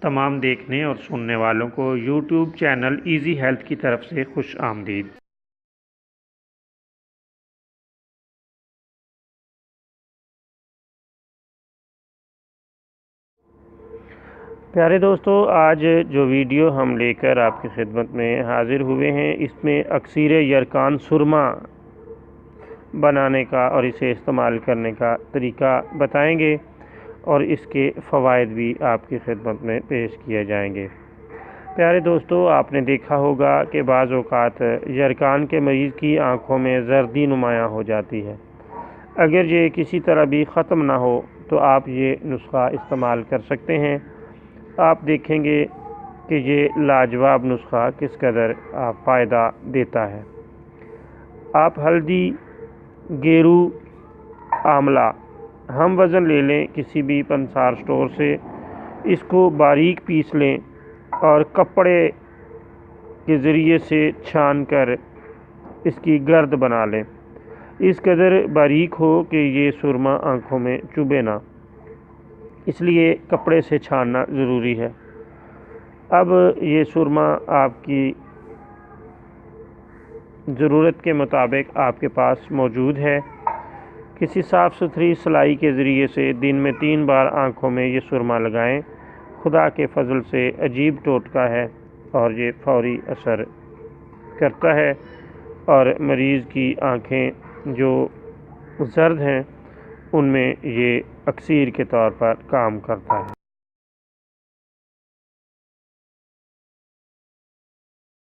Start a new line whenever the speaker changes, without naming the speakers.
تمام دیکھنے اور سننے والوں کو یوٹیوب چینل ایزی ہیلتھ کی طرف سے خوش آمدید۔ پیارے دوستو، آج جو ویڈیو ہم لے کر آپ کی خدمت میں حاضر ہوئے ہیں، اس میں عصیر یرکان سرما بنانے کا اور اسے استعمال کرنے کا طریقہ بتائیں گے اور اس کے فوائد بھی آپ کی خدمت میں پیش کیے جائیں گے۔ پیارے دوستو، آپ نے دیکھا ہوگا کہ بعض اوقات یرکان کے مریض کی آنکھوں میں زردی نمایاں ہو جاتی ہے۔ اگر یہ کسی طرح بھی ختم نہ ہو تو آپ یہ نسخہ استعمال کر سکتے ہیں۔ آپ دیکھیں گے کہ یہ لاجواب نسخہ کس قدر فائدہ دیتا ہے۔ آپ ہلدی، گیرو، آملہ ہم وزن لے لیں کسی بھی پنسار سٹور سے، اس کو باریک پیس لیں اور کپڑے کے ذریعے سے چھان کر اس کی گرد بنا لیں۔ اس قدر باریک ہو کہ یہ سرما آنکھوں میں چبھے نہ، اس لیے کپڑے سے چھاننا ضروری ہے۔ اب یہ سرما آپ کی ضرورت کے مطابق آپ کے پاس موجود ہے۔ کسی صاف ستھری سلائی کے ذریعے سے دن میں 3 بار آنکھوں میں یہ سرما لگائیں۔ خدا کے فضل سے عجیب ٹوٹکا ہے اور یہ فوری اثر کرتا ہے اور مریض کی آنکھیں جو زرد ہیں ان میں یہ اکسیر کے طور پر کام کرتا ہے۔